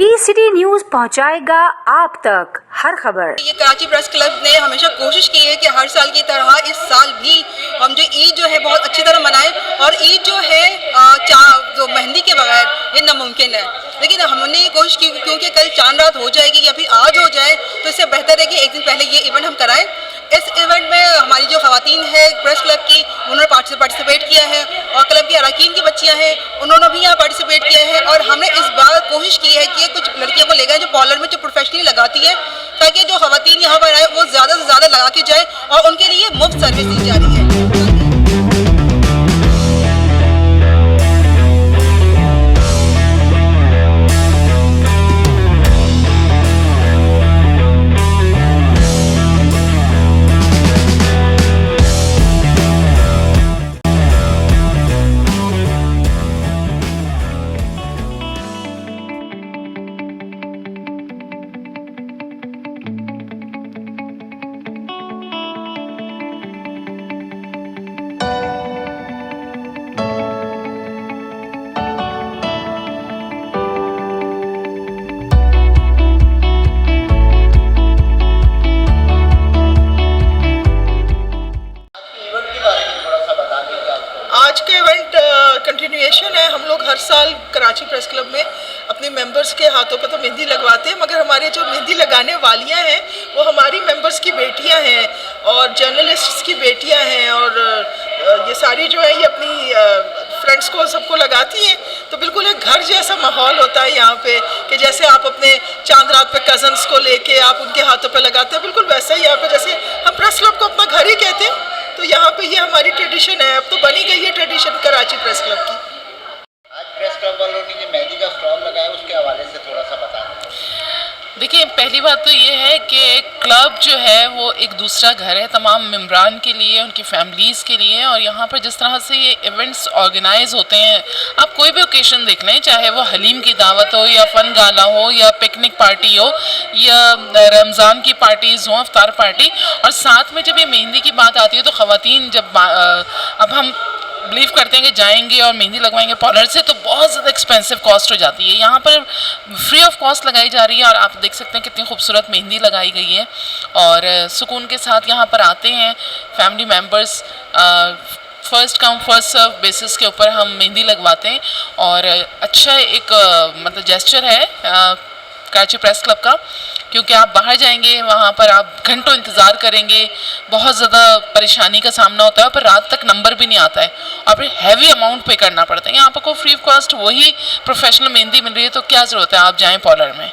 City news पहुंचाएगा आप तक हर खबर। ये कराची प्रेस क्लब ने हमेशा कोशिश की है कि हर साल की तरह इस साल भी हम जो ईद जो है बहुत अच्छी तरह मनाएं, और ईद जो है जो मेहंदी के बगैर ये नामुमकिन है। लेकिन हमने ये कोशिश की क्योंकि कल चांद रात हो जाएगी या फिर आज हो जाए तो इससे बेहतर है कि एक दिन पहले ये इवेंट हम कराएं। इस इवेंट में हमारी जो खवातीन है प्रेस क्लब की उन्होंने पार्टिसिपेट किया है, और क्लब की अरकान की बच्चियां हैं उन्होंने भी यहाँ पार्टिसिपेट किया है। और हमने इस बार कोशिश की है कि कुछ लड़कियों को ले गए जो पार्लर में जो प्रोफेशनली लगाती है, ताकि जो खवातीन यहाँ पर आए वो ज़्यादा से ज़्यादा लगा के जाए, और उनके लिए मुफ्त सर्विस दी जा रही है। आज का इवेंट कंटिन्यूएशन है। हम लोग हर साल कराची प्रेस क्लब में अपने मेंबर्स के हाथों पे तो मेहंदी लगवाते हैं, मगर हमारे जो मेहंदी लगाने वालियां हैं वो हमारी मेंबर्स की बेटियां हैं और जर्नलिस्ट्स की बेटियां हैं, और ये सारी जो है ये अपनी फ्रेंड्स को सबको लगाती हैं। तो बिल्कुल एक घर जैसा माहौल होता है यहाँ पे, कि जैसे आप अपने चांद रात पे कज़न्स को लेके आप उनके हाथों पे लगाते हैं, बिल्कुल वैसा ही यहाँ पे जैसे हम प्रेस क्लब को अपना घर ही कहते हैं। तो यहाँ पे ये हमारी ट्रेडिशन है, अब तो बनी गई है ट्रेडिशन कराची प्रेस क्लब की। आज प्रेस क्लब वालों ने जो मेहंदी का स्टॉल लगाया उसके हवाले से थोड़ा सा बता दें। देखिए, पहली बात तो ये है कि क्लब जो है वो एक दूसरा घर है तमाम मेम्बरान के लिए, उनकी फैमिलीज़ के लिए। और यहाँ पर जिस तरह से ये इवेंट्स ऑर्गेनाइज होते हैं, आप कोई भी ओकेशन देख लें, चाहे वो हलीम की दावत हो या फ़न गाला हो या पिकनिक पार्टी हो या रमज़ान की पार्टीज़ हों, अफ्तार पार्टी, और साथ में जब ये मेहंदी की बात आती है तो ख़वातीन जब अब हम बिलीव करते हैं कि जाएंगे और मेहंदी लगवाएंगे पार्लर से तो बहुत ज़्यादा एक्सपेंसिव कॉस्ट हो जाती है। यहाँ पर फ्री ऑफ कॉस्ट लगाई जा रही है, और आप देख सकते हैं कितनी खूबसूरत मेहंदी लगाई गई है, और सुकून के साथ यहाँ पर आते हैं family members. First come first serve basis के ऊपर हम मेहंदी लगवाते हैं, और अच्छा एक मतलब जेस्चर है कराची प्रेस क्लब का, क्योंकि आप बाहर जाएंगे वहाँ पर आप घंटों इंतज़ार करेंगे, बहुत ज़्यादा परेशानी का सामना होता है, पर रात तक नंबर भी नहीं आता है और फिर हैवी अमाउंट पे करना पड़ता है। यहाँ पर को फ्री ऑफ कॉस्ट वही प्रोफेशनल मेहंदी मिल रही है, तो क्या ज़रूरत है आप जाएँ पार्लर में।